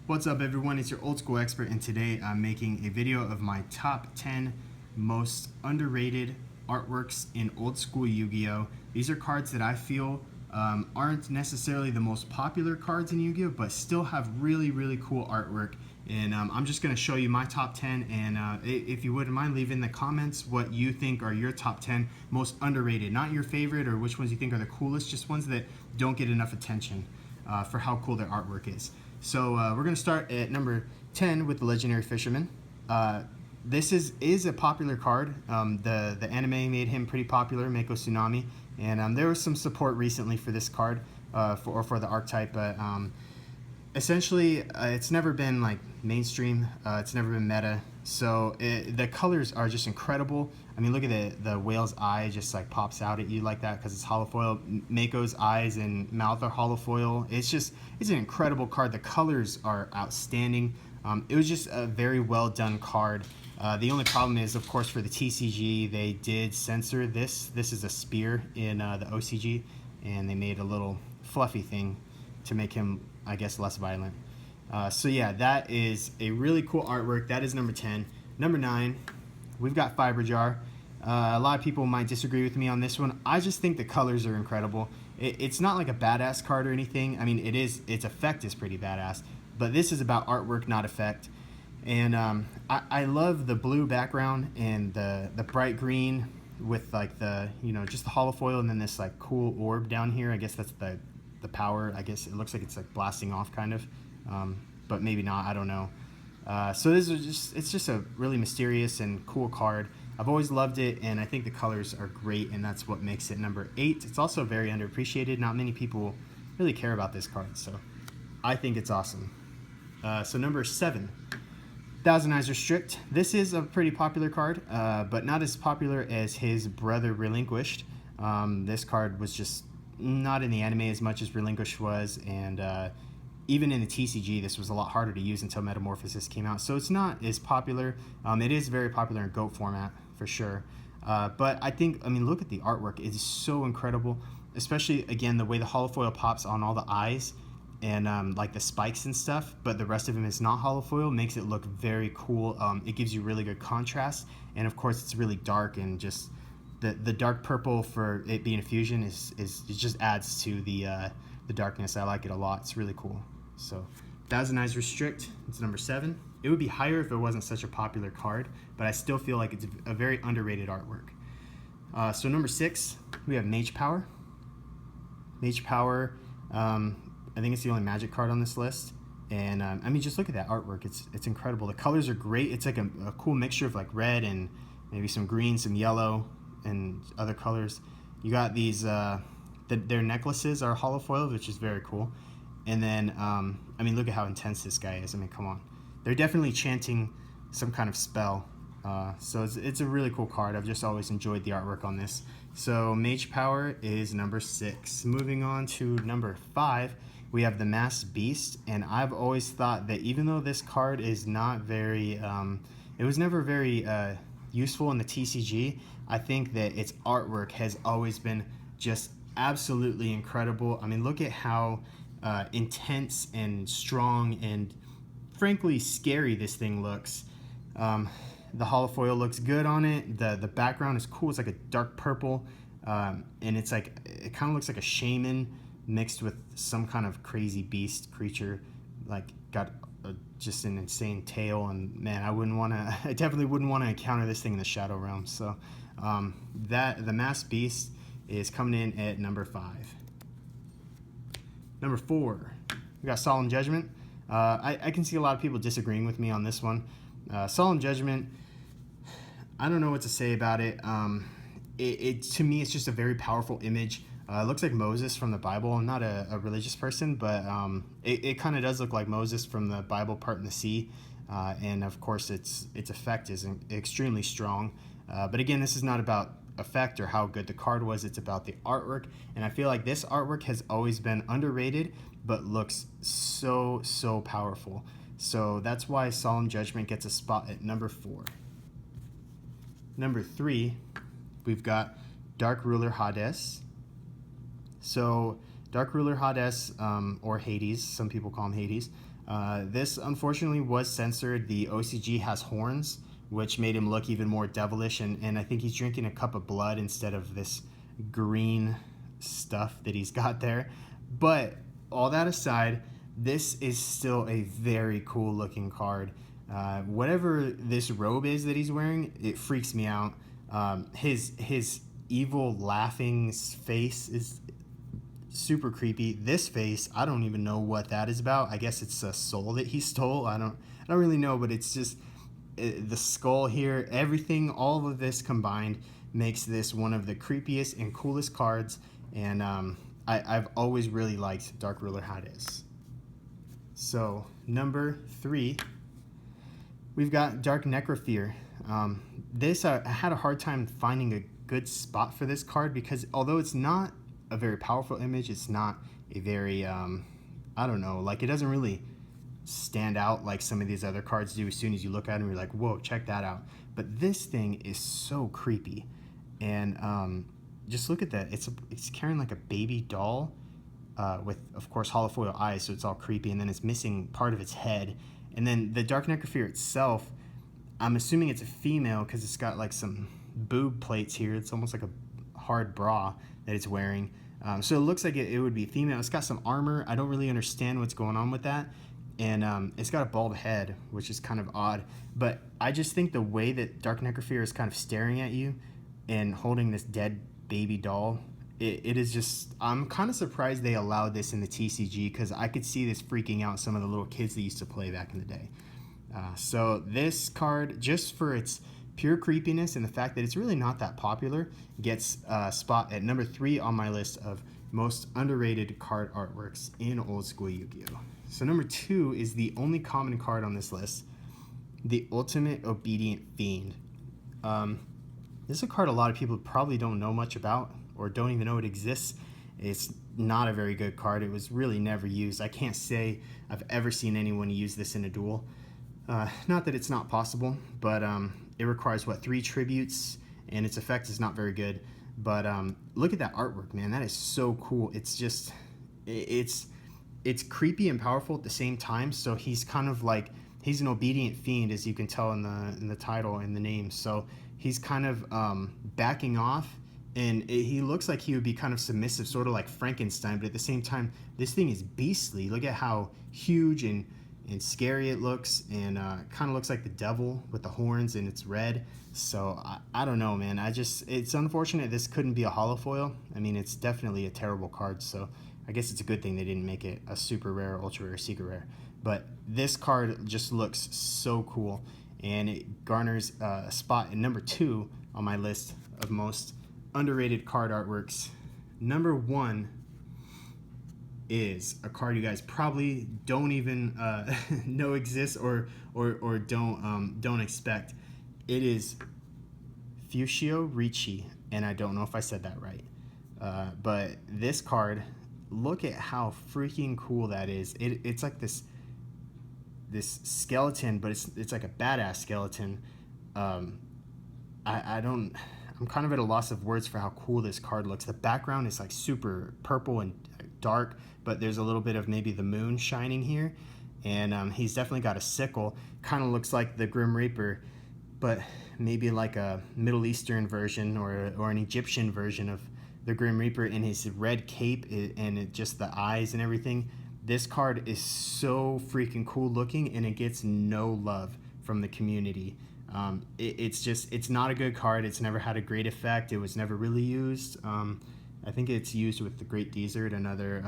What's up everyone, it's your old school expert, and today I'm making a video of my top 10 most underrated artworks in old school Yu-Gi-Oh! These are cards that I feel aren't necessarily the most popular cards in Yu-Gi-Oh! But still have really cool artwork. And I'm just going to show you my top 10, and if you wouldn't mind, leave in the comments what you think are your top 10 most underrated. Not your favorite or which ones you think are the coolest, just ones that don't get enough attention for how cool their artwork is. So we're going to start at number 10 with the legendary Fisherman. This is a popular card. The anime made him pretty popular, Mako Tsunami, and there was some support recently for this card for the archetype, but essentially it's never been like mainstream. It's never been meta. So the colors are just incredible. I mean, look at the whale's eye just like pops out at you like that because it's hollow foil. Mako's eyes and mouth are hollow foil. It's an incredible card. The colors are outstanding. It was just a very well done card. The only problem is, of course, for the TCG, they did censor this. This is a spear in the OCG, and they made a little fluffy thing to make him, I guess, less violent. So yeah, that is a really cool artwork. That is number 10. Number 9, we've got Ajar. A lot of people might disagree with me on this one. I just think the colors are incredible. It's not like a badass card or anything. I mean, its effect is pretty badass, but this is about artwork, not effect. And I love the blue background and the bright green with like the, just the hollow foil, and then this like cool orb down here. I guess that's the power. I guess it looks like it's like blasting off kind of, but maybe not, I don't know. So it's just a really mysterious and cool card. I've always loved it, and I think the colors are great, and that's what makes it number 8. It's also very underappreciated. Not many people really care about this card, so I think it's awesome. So number 7, Thousand Eyes Restrict. This is a pretty popular card, but not as popular as his brother Relinquished. This card was just not in the anime as much as Relinquished was, and even in the TCG, this was a lot harder to use until Metamorphosis came out. So it's not as popular. It is very popular in GOAT format, for sure. But I mean, look at the artwork. It is so incredible, especially, again, the way the hollow foil pops on all the eyes and like the spikes and stuff, but the rest of him is not hollow foil, makes it look very cool. It gives you really good contrast, and of course, it's really dark, and just the dark purple for it being a fusion it just adds to the darkness. I like it a lot. It's really cool. So Thousand Eyes Restrict, it's number 7. It would be higher if it wasn't such a popular card, but I still feel like it's a very underrated artwork. So number 6, we have Mage Power. Mage Power, I think it's the only magic card on this list, and I mean, just look at that artwork. It's incredible. The colors are great. It's like a cool mixture of like red and maybe some green, some yellow, and other colors. You got these their necklaces are hollow foil, which is very cool. And then I mean, look at how intense this guy is. I mean, come on, they're definitely chanting some kind of spell. So it's a really cool card. I've just always enjoyed the artwork on this. So Mage Power is number 6. Moving on to number 5, we have the Masked Beast, and I've always thought that even though this card is not very it was never very useful in the TCG, I think that its artwork has always been just absolutely incredible. I mean, look at how intense and strong and frankly scary this thing looks. The hollow foil looks good on it. The background is cool. It's like a dark purple, and it's like, it kind of looks like a shaman mixed with some kind of crazy beast creature, like got just an insane tail. And man, I definitely wouldn't want to encounter this thing in the Shadow Realm. So the Masked Beast is coming in at number 5. Number 4, we got Solemn Judgment. I can see a lot of people disagreeing with me on this one. Solemn Judgment, I don't know what to say about it. To me, it's just a very powerful image. It looks like Moses from the Bible. I'm not a religious person, but it kind of does look like Moses from the Bible part in the sea. And of course, its effect is extremely strong. But again, this is not about effect or how good the card was. It's about the artwork, and I feel like this artwork has always been underrated, but looks so powerful. So that's why Solemn Judgment gets a spot at number 4. Number 3, we've got Dark Ruler Hades. So Dark Ruler Hades, or Hades, some people call him Hades, This unfortunately was censored. The OCG has horns, which made him look even more devilish, and I think he's drinking a cup of blood instead of this green stuff that he's got there. But all that aside, this is still a very cool looking card. Whatever this robe is that he's wearing, it freaks me out. His evil laughing face is super creepy. This face, I don't even know what that is about. I guess it's a soul that he stole. I don't really know, but it's just the skull here, everything, all of this combined makes this one of the creepiest and coolest cards. And I've always really liked Dark Ruler Hades. So number 3, we've got Dark Necrofear. This I had a hard time finding a good spot for this card because although it's not a very powerful image, it's not a very I don't know, like it doesn't really stand out like some of these other cards do. As soon as you look at them, you're like, whoa, check that out. But this thing is so creepy. And just look at that. It's carrying like a baby doll with, of course, holofoil eyes, so it's all creepy. And then it's missing part of its head. And then the Dark Necrofear itself, I'm assuming it's a female because it's got like some boob plates here. It's almost like a hard bra that it's wearing. So it looks like it would be female. It's got some armor. I don't really understand what's going on with that. And it's got a bald head, which is kind of odd. But I just think the way that Dark Necrofear is kind of staring at you and holding this dead baby doll, it is just, I'm kind of surprised they allowed this in the TCG because I could see this freaking out some of the little kids that used to play back in the day. So this card, just for its pure creepiness and the fact that it's really not that popular, gets a spot at number 3 on my list of most underrated card artworks in old school Yu-Gi-Oh! So number 2 is the only common card on this list, the Ultimate Obedient Fiend. This is a card a lot of people probably don't know much about or don't even know it exists. It's not a very good card. It was really never used. I can't say I've ever seen anyone use this in a duel. Not that it's not possible, but it requires, 3 tributes, and its effect is not very good. But look at that artwork, man. That is so cool. It's just, it's creepy and powerful at the same time. So he's kind of like, he's an obedient fiend, as you can tell in the title and the name. So he's kind of backing off, and he looks like he would be kind of submissive, sort of like Frankenstein. But at the same time, this thing is beastly. Look at how huge and scary it looks, and kind of looks like the devil with the horns, and it's red. So I don't know, man. It's unfortunate this couldn't be a holofoil. I mean, it's definitely a terrible card, so I guess it's a good thing they didn't make it a super rare, ultra rare, secret rare. But this card just looks so cool, and it garners a spot in number 2 on my list of most underrated card artworks. Number 1 is a card you guys probably don't even know exists or don't expect. It is Fuchsia Ricci, and I don't know if I said that right. But this card, look at how freaking cool that is. It's like this skeleton, but it's like a badass skeleton. I'm kind of at a loss of words for how cool this card looks. The background is like super purple and dark, but there's a little bit of maybe the moon shining here, and he's definitely got a sickle. Kind of looks like the Grim Reaper, but maybe like a Middle Eastern version or an Egyptian version of the Grim Reaper in his red cape and just the eyes and everything. This card is so freaking cool looking, and it gets no love from the community. It's not a good card. It's never had a great effect. It was never really used. I think it's used with the Great Desert, another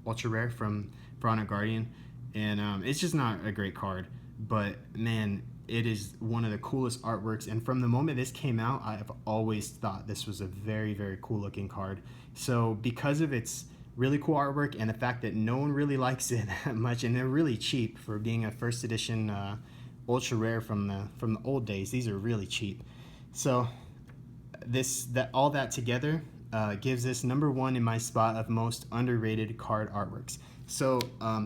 ultra rare from Piranha Guardian, and it's just not a great card. But man, it is one of the coolest artworks, and from the moment this came out, I've always thought this was a very, very cool looking card. So because of its really cool artwork and the fact that no one really likes it that much, and they're really cheap for being a first edition ultra rare from the old days, these are really cheap. So all that together gives this number 1 in my spot of most underrated card artworks. So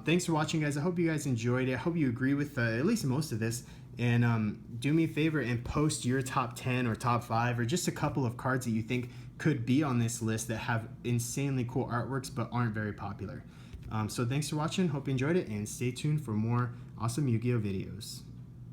thanks for watching, guys. I hope you guys enjoyed it. I hope you agree with at least most of this. And do me a favor and post your top 10 or top 5 or just a couple of cards that you think could be on this list that have insanely cool artworks but aren't very popular. So thanks for watching, hope you enjoyed it, and stay tuned for more awesome Yu-Gi-Oh videos.